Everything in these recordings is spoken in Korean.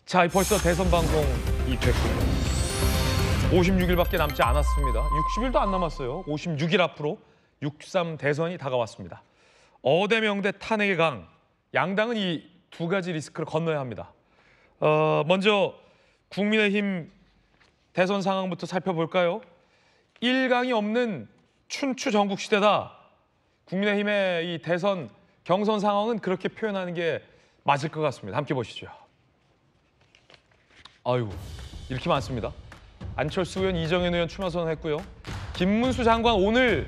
자, 벌써 대선 방송이 됐고요. 56일밖에 남지 않았습니다. 60일도 안 남았어요. 56일 앞으로 6.3 대선이 다가왔습니다. 어대명대 탄핵의 강, 양당은 이 두 가지 리스크를 건너야 합니다. 먼저 국민의힘 대선 상황부터 살펴볼까요? 1강이 없는 춘추 전국시대다. 국민의힘의 이 대선 경선 상황은 그렇게 표현하는 게 맞을 것 같습니다. 함께 보시죠. 아유, 이렇게 많습니다. 안철수 의원, 이정현 의원 출마 선언했고요. 김문수 장관 오늘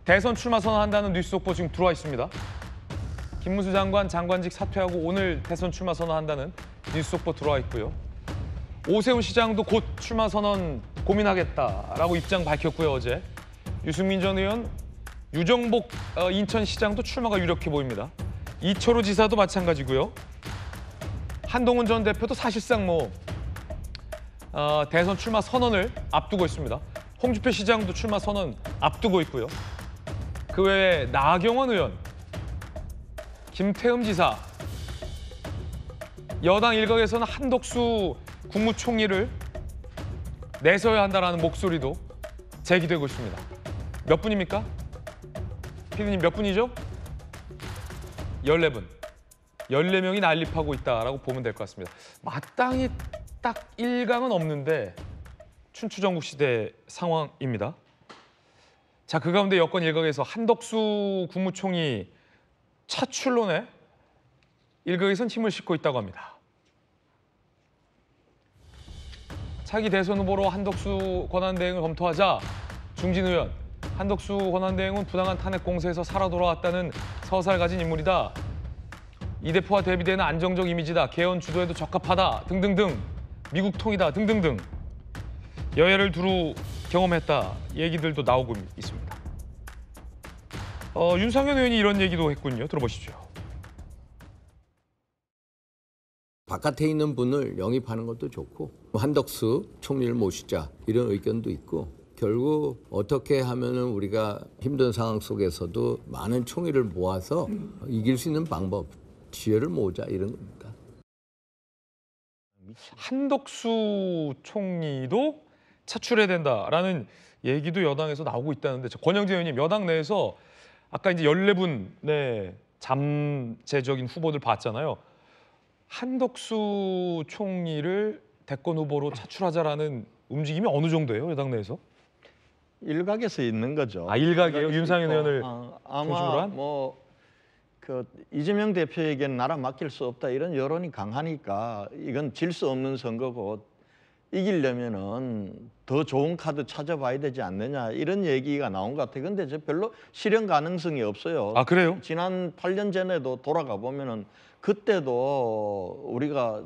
대선 출마 선언한다는 뉴스 속보 지금 들어와 있습니다. 김문수 장관 장관직 사퇴하고 오늘 대선 출마 선언한다는 뉴스 속보 들어와 있고요. 오세훈 시장도 곧 출마 선언 고민하겠다라고 입장 밝혔고요. 어제 유승민 전 의원, 유정복 인천시장도 출마가 유력해 보입니다. 이철우 지사도 마찬가지고요. 한동훈 전 대표도 사실상 대선 출마 선언을 앞두고 있습니다. 홍준표 시장도 출마 선언 앞두고 있고요. 그 외에 나경원 의원, 김태흠 지사, 여당 일각에서는 한덕수 국무총리를 내세워야 한다는 목소리도 제기되고 있습니다. 몇 분입니까? 피디님 몇 분이죠? 14분. 14명이 난립하고 있다라고 보면 될 것 같습니다. 마땅히 딱 1강은 없는데 춘추전국시대 상황입니다. 자, 그 가운데 여권 일각에서 한덕수 국무총리 차출론에 일각에선 힘을 싣고 있다고 합니다. 차기 대선 후보로 한덕수 권한대행을 검토하자 중진 의원, 한덕수 권한대행은 부당한 탄핵 공세에서 살아 돌아왔다는 서사를 가진 인물이다. 이 대표와 대비되는 안정적 이미지다. 개헌 주도에도 적합하다. 등등등. 미국 통이다. 등등등. 여야를 두루 경험했다. 얘기들도 나오고 있습니다. 윤상현 의원이 이런 얘기도 했군요. 들어보시죠. 바깥에 있는 분을 영입하는 것도 좋고 한덕수 총리를 모시자 이런 의견도 있고 결국 어떻게 하면은 우리가 힘든 상황 속에서도 많은 총리를 모아서 이길 수 있는 방법, 지혜를 모으자 이런 겁니다. 한덕수 총리도 차출해야 된다라는 얘기도 여당에서 나오고 있다는데 권영재 의원님, 여당 내에서 아까 이제 14분의 잠재적인 후보들 봤잖아요. 한덕수 총리를 대권 후보로 차출하자라는 움직임이 어느 정도예요, 여당 내에서? 일각에서 있는 거죠. 아, 일각이에요? 윤상현 의원을 아마 그 이재명 대표에게는 나라 맡길 수 없다 이런 여론이 강하니까 이건 질 수 없는 선거고 이기려면은 더 좋은 카드 찾아봐야 되지 않느냐 이런 얘기가 나온 것 같아요. 근데 저 별로 실현 가능성이 없어요. 아, 그래요? 지난 8년 전에도 돌아가 보면은 그때도 우리가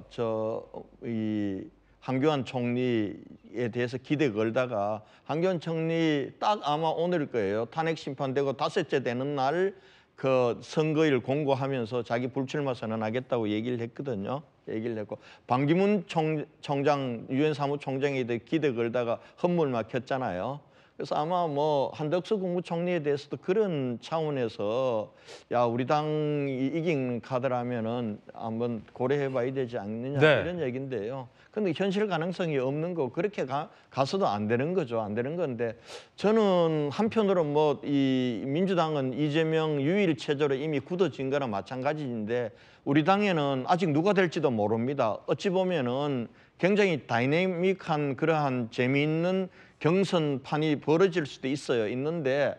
이 한교안 총리에 대해서 기대 걸다가 한교안 총리 딱 아마 오늘일 거예요. 탄핵 심판되고 5째 되는 날 그 선거일 공고하면서 자기 불출마 선언하겠다고 얘기를 했거든요. 얘기를 했고 반기문 총장, 유엔 사무총장에 대해 기대 걸다가 헛물 막혔잖아요. 그래서 아마 한덕수 국무총리에 대해서도 그런 차원에서 야 우리 당이 이긴 카드라면은 한번 고려해봐야 되지 않느냐 이런 얘기인데요. 근데 현실 가능성이 없는 거 그렇게 가서도 안 되는 거죠. 안 되는 건데 저는 한편으로 이 민주당은 이재명 유일 체제로 이미 굳어진 거랑 마찬가지인데 우리 당에는 아직 누가 될지도 모릅니다. 어찌 보면은 굉장히 다이내믹한 그러한 재미있는 경선판이 벌어질 수도 있는데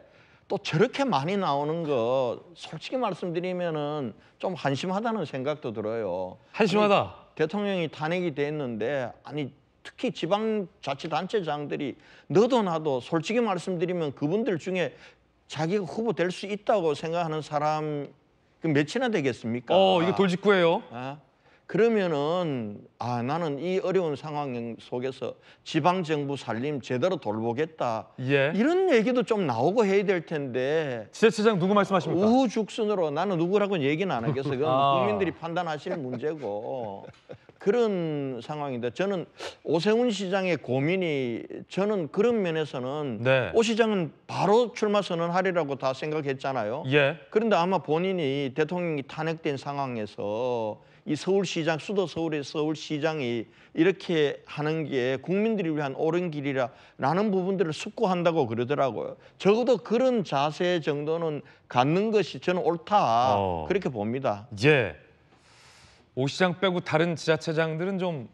또 저렇게 많이 나오는 거 솔직히 말씀드리면은 좀 한심하다는 생각도 들어요. 한심하다. 아니, 대통령이 탄핵이 됐는데 아니 특히 지방자치단체장들이 너도 나도 솔직히 말씀드리면 그분들 중에 자기가 후보 될 수 있다고 생각하는 사람 몇이나 되겠습니까? 이거 돌직구예요. 그러면은 나는 이 어려운 상황 속에서 지방정부 살림 제대로 돌보겠다. 예. 이런 얘기도 좀 나오고 해야 될 텐데 지자체장 누구 말씀하십니까? 우후죽순으로 나는 누구라고는 얘기는 안 하겠어요. 그건 국민들이 판단하실 문제고 그런 상황인데 저는 오세훈 시장의 고민이 저는 그런 면에서는 오 시장은 바로 출마 선언하리라고 다 생각했잖아요. 예. 그런데 아마 본인이 대통령이 탄핵된 상황에서 이 서울시장, 수도 서울의 서울시장이 이렇게 하는 게 국민들을 위한 옳은 길이라는 부분들을 숙고한다고 그러더라고요. 적어도 그런 자세 정도는 갖는 것이 저는 옳다 그렇게 봅니다. 예. 오 시장 빼고 다른 지자체장들은 좀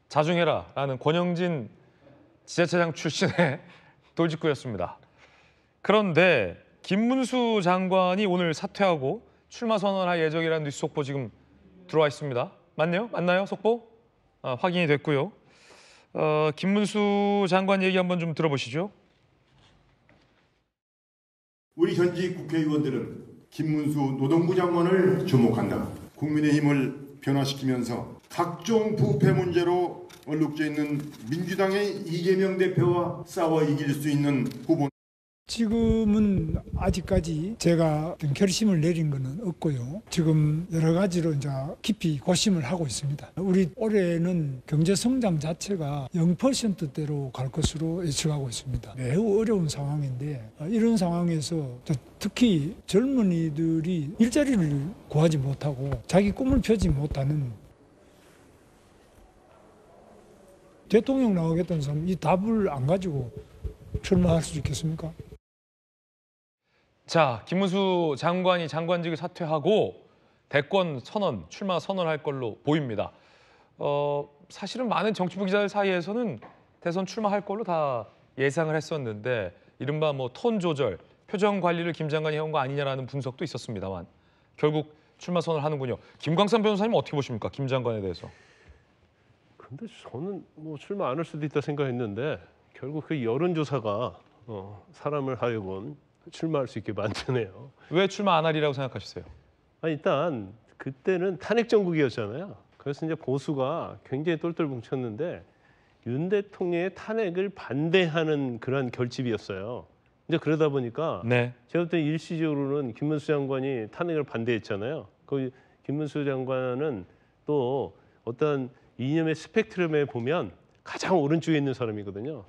자중해라라는 권영진 지자체장 출신의 돌직구였습니다. 그런데 김문수 장관이 오늘 사퇴하고 출마 선언할 예정이라는 뉴스 속보 지금 들어와 있습니다. 맞나요? 속보? 확인이 됐고요. 김문수 장관 얘기 한번 좀 들어보시죠. 우리 현직 국회의원들은 김문수 노동부 장관을 주목한다. 국민의힘을 변화시키면서 각종 부패 문제로 얼룩져 있는 민주당의 이재명 대표와 싸워 이길 수 있는 후보. 지금은 아직까지 제가 어떤 결심을 내린 것은 없고요. 지금 여러 가지로 이제 깊이 고심을 하고 있습니다. 우리 올해는 경제 성장 자체가 0%대로 갈 것으로 예측하고 있습니다. 매우 어려운 상황인데 이런 상황에서 특히 젊은이들이 일자리를 구하지 못하고 자기 꿈을 펴지 못하는 대통령 나오겠다는 사람 이 답을 안 가지고 출마할 수 있겠습니까? 자, 김문수 장관이 장관직을 사퇴하고 대권 선언, 출마 선언할 걸로 보입니다. 사실은 많은 정치부 기자들 사이에서는 대선 출마할 걸로 다 예상을 했었는데 이른바 뭐 톤 조절, 표정 관리를 김 장관이 해온 거 아니냐라는 분석도 있었습니다만 결국 출마 선언을 하는군요. 김광삼 변호사님 어떻게 보십니까? 김 장관에 대해서. 근데 저는 뭐 출마 안 할 수도 있다 생각했는데 결국 그 여론조사가 사람을 하여금 출마할 수 있게 만드네요. 왜 출마 안 하리라고 생각하셨어요? 일단 그때는 탄핵 정국이었잖아요. 그래서 이제 보수가 굉장히 똘똘 뭉쳤는데 윤 대통령의 탄핵을 반대하는 그런 결집이었어요. 이제 그러다 보니까 네. 제가 볼 때 일시적으로는 김문수 장관이 탄핵을 반대했잖아요. 그 김문수 장관은 또 어떤 이념의 스펙트럼에 보면 가장 오른쪽에 있는 사람이거든요.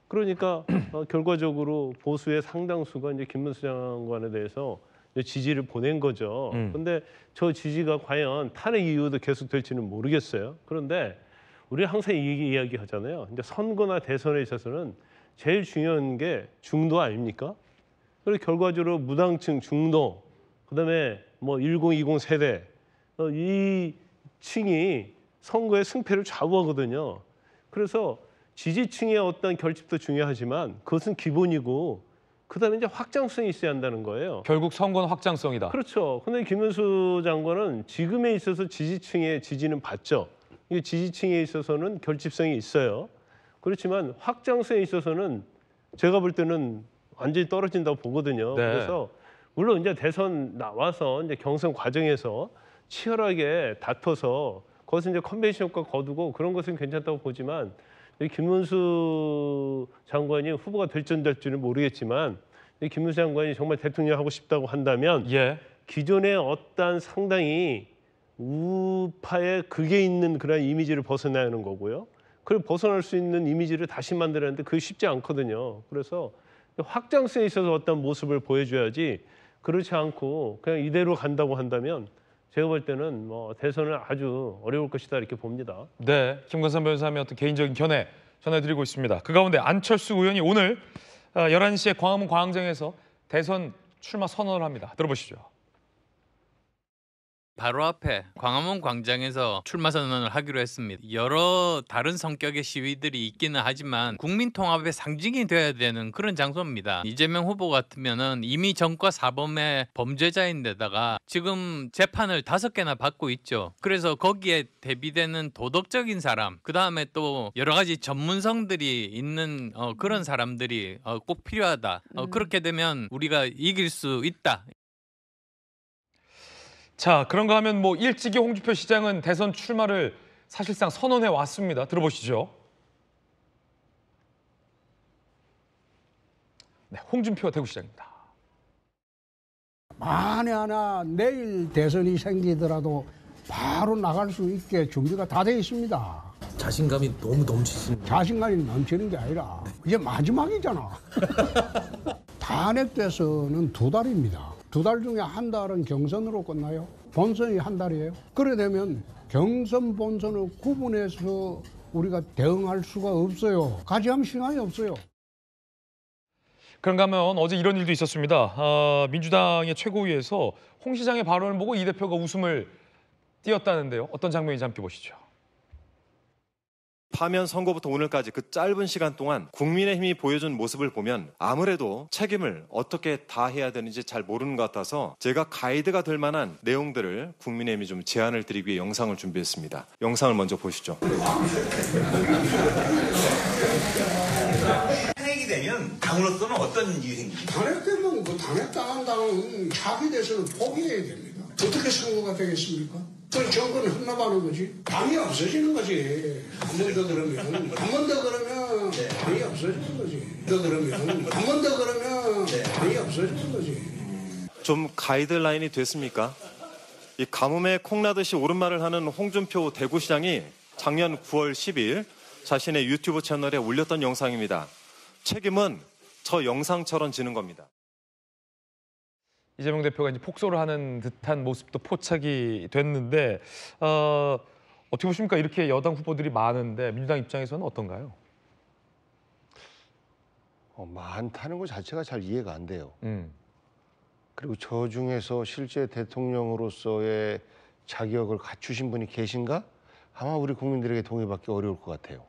그러니까 결과적으로 보수의 상당수가 이제 김문수 장관에 대해서 이제 지지를 보낸 거죠. 그런데 저 지지가 과연 탄핵 이후도 계속 될지는 모르겠어요. 그런데 우리 항상 이 이야기 하잖아요. 이제 선거나 대선에 있어서는 제일 중요한 게 중도 아닙니까? 그리고 결과적으로 무당층 중도, 그다음에 뭐 1020 세대 이 층이 선거의 승패를 좌우하거든요. 그래서 지지층의 어떤 결집도 중요하지만 그것은 기본이고 그다음에 이제 확장성이 있어야 한다는 거예요. 결국 선거는 확장성이다. 그렇죠. 근데 김문수 장관은 지금에 있어서 지지층의 지지는 받죠. 이게 지지층에 있어서는 결집성이 있어요. 그렇지만 확장성에 있어서는 제가 볼 때는 완전히 떨어진다고 보거든요. 네. 그래서 물론 이제 대선 나와서 이제 경선 과정에서 치열하게 다퉈서 거기서 이제 컨벤션 효과 거두고 그런 것은 괜찮다고 보지만 김문수 장관이 후보가 될지 안 될지는 모르겠지만 김문수 장관이 정말 대통령 하고 싶다고 한다면 예. 기존의 어떤 상당히 우파의 극에 있는 그런 이미지를 벗어나야 하는 거고요. 그걸 벗어날 수 있는 이미지를 다시 만들었는데 그게 쉽지 않거든요. 그래서 확장성에 있어서 어떤 모습을 보여줘야지 그렇지 않고 그냥 이대로 간다고 한다면 제가 볼 때는 뭐 대선은 아주 어려울 것이다 이렇게 봅니다. 네, 김광삼 변호사님의 어떤 개인적인 견해 전해드리고 있습니다. 그 가운데 안철수 의원이 오늘 11시에 광화문 광장에서 대선 출마 선언을 합니다. 들어보시죠. 바로 앞에 광화문 광장에서 출마 선언을 하기로 했습니다. 여러 다른 성격의 시위들이 있기는 하지만 국민 통합의 상징이 돼야 되는 그런 장소입니다. 이재명 후보 같으면은 이미 전과 사범의 범죄자인데다가 지금 재판을 5개나 받고 있죠. 그래서 거기에 대비되는 도덕적인 사람, 그 다음에 또 여러 가지 전문성들이 있는 그런 사람들이 꼭 필요하다. 그렇게 되면 우리가 이길 수 있다. 자, 그런가 하면 뭐 일찍이 홍준표 시장은 대선 출마를 사실상 선언해 왔습니다. 들어보시죠. 네, 홍준표 대구시장입니다. 만에 하나 내일 대선이 생기더라도 바로 나갈 수 있게 준비가 다 되어 있습니다. 자신감이 너무 넘치십니다. 자신감이 넘치는 게 아니라 이제 마지막이잖아. 탄핵돼서는 2달입니다. 2달 중에 1달은 경선으로 끝나요. 본선이 1달이에요. 그래 되면 경선 본선을 구분해서 우리가 대응할 수가 없어요. 가지함 시간이 없어요. 그런가 하면 어제 이런 일도 있었습니다. 민주당의 최고위에서 홍 시장의 발언을 보고 이 대표가 웃음을 띄었다는데요. 어떤 장면인지 함께 보시죠. 파면 선고부터 오늘까지 그 짧은 시간 동안 국민의힘이 보여준 모습을 보면 아무래도 책임을 어떻게 다해야 되는지 잘 모르는 것 같아서 제가 가이드가 될 만한 내용들을 국민의힘이 좀 제안을 드리기 위해 영상을 준비했습니다. 영상을 먼저 보시죠. 탄핵이 되면 당으로서는 어떤 일이 생기죠? 탄핵되면 그 탄핵당한 당은 차기 대선을 포기해야 됩니다. 어떻게 선거가 되겠습니까? 그 정권을 헌납하는 거지. 당이 없어지는 거지. 한 번 더 그러면. 한 번 더 그러면 당이 없어지는 거지. 더 그러면. 한 번 더 그러면 당이 없어지는 거지. 좀 가이드라인이 됐습니까? 이 가뭄에 콩나듯이 옳은 말을 하는 홍준표 대구시장이 작년 9월 10일 자신의 유튜브 채널에 올렸던 영상입니다. 책임은 저 영상처럼 지는 겁니다. 이재명 대표가 이제 폭소를 하는 듯한 모습도 포착이 됐는데 어떻게 보십니까? 이렇게 여당 후보들이 많은데 민주당 입장에서는 어떤가요? 많다는 것 자체가 잘 이해가 안 돼요. 그리고 저 중에서 실제 대통령으로서의 자격을 갖추신 분이 계신가? 아마 우리 국민들에게 동의받기 어려울 것 같아요.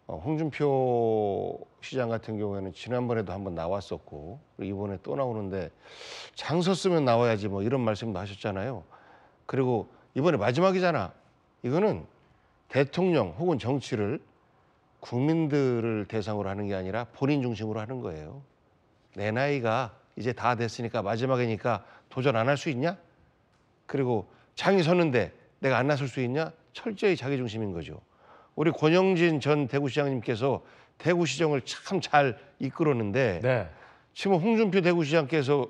홍준표 시장 같은 경우에는 지난번에도 한번 나왔었고 이번에 또 나오는데 장 섰으면 나와야지 뭐 이런 말씀도 하셨잖아요. 그리고 이번에 마지막이잖아. 이거는 대통령 혹은 정치를 국민들을 대상으로 하는 게 아니라 본인 중심으로 하는 거예요. 내 나이가 이제 다 됐으니까 마지막이니까 도전 안 할 수 있냐? 그리고 장이 섰는데 내가 안 나설 수 있냐? 철저히 자기 중심인 거죠. 우리 권영진 전 대구시장님께서 대구시정을 참 잘 이끌었는데 네. 지금 홍준표 대구시장께서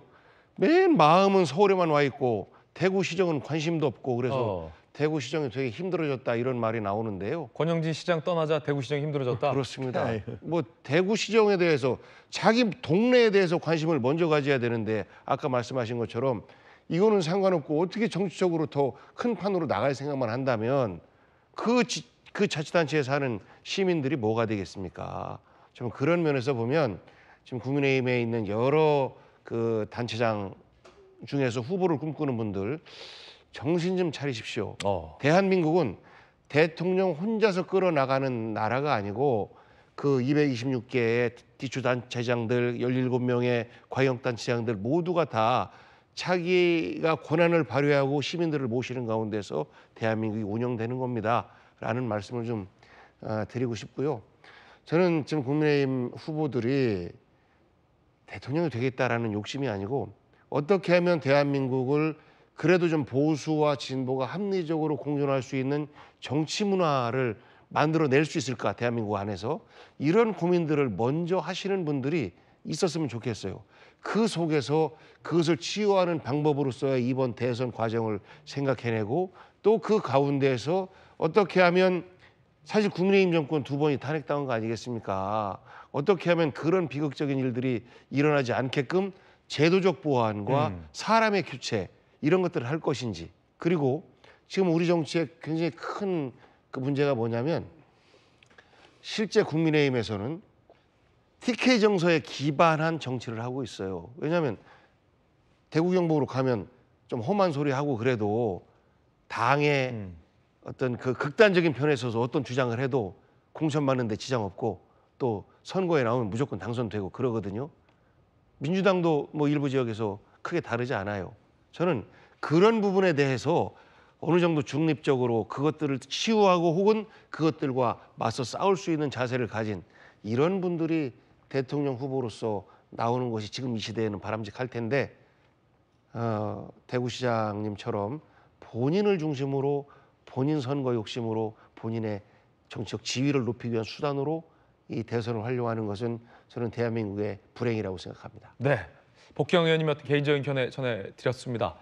맨 마음은 서울에만 와 있고 대구시정은 관심도 없고 그래서 대구시정이 되게 힘들어졌다 이런 말이 나오는데요. 권영진 시장 떠나자 대구시장이 힘들어졌다? 그렇습니다. 뭐 대구시정에 대해서 자기 동네에 대해서 관심을 먼저 가져야 되는데 아까 말씀하신 것처럼 이거는 상관없고 어떻게 정치적으로 더 큰 판으로 나갈 생각만 한다면 그 자치단체에 사는 시민들이 뭐가 되겠습니까? 좀 그런 면에서 보면 지금 국민의힘에 있는 여러 그 단체장 중에서 후보를 꿈꾸는 분들 정신 좀 차리십시오. 대한민국은 대통령 혼자서 끌어나가는 나라가 아니고 그 226개의 기초단체장들 17명의 과경단체장들 모두가 다 자기가 권한을 발휘하고 시민들을 모시는 가운데서 대한민국이 운영되는 겁니다. 라는 말씀을 좀 드리고 싶고요. 저는 지금 국민의힘 후보들이 대통령이 되겠다라는 욕심이 아니고 어떻게 하면 대한민국을 그래도 좀 보수와 진보가 합리적으로 공존할 수 있는 정치 문화를 만들어낼 수 있을까 대한민국 안에서 이런 고민들을 먼저 하시는 분들이 있었으면 좋겠어요. 그 속에서 그것을 치유하는 방법으로서의 이번 대선 과정을 생각해내고 또 그 가운데에서 어떻게 하면 사실 국민의힘 정권 2번이 탄핵당한 거 아니겠습니까? 어떻게 하면 그런 비극적인 일들이 일어나지 않게끔 제도적 보완과 사람의 교체 이런 것들을 할 것인지 그리고 지금 우리 정치에 굉장히 큰 그 문제가 뭐냐면 실제 국민의힘에서는 TK 정서에 기반한 정치를 하고 있어요. 왜냐하면 대구 경북으로 가면 좀 험한 소리 하고 그래도 당의 어떤 그 극단적인 편에 서서 어떤 주장을 해도 공천 받는데 지장 없고 또 선거에 나오면 무조건 당선되고 그러거든요. 민주당도 뭐 일부 지역에서 크게 다르지 않아요. 저는 그런 부분에 대해서 어느 정도 중립적으로 그것들을 치유하고 혹은 그것들과 맞서 싸울 수 있는 자세를 가진 이런 분들이 대통령 후보로서 나오는 것이 지금 이 시대에는 바람직할 텐데 대구시장님처럼 본인을 중심으로 본인 선거 욕심으로 본인의 정치적 지위를 높이기 위한 수단으로 이 대선을 활용하는 것은 저는 대한민국의 불행이라고 생각합니다. 네, 복경 의원님의 개인적인 견해 전해드렸습니다.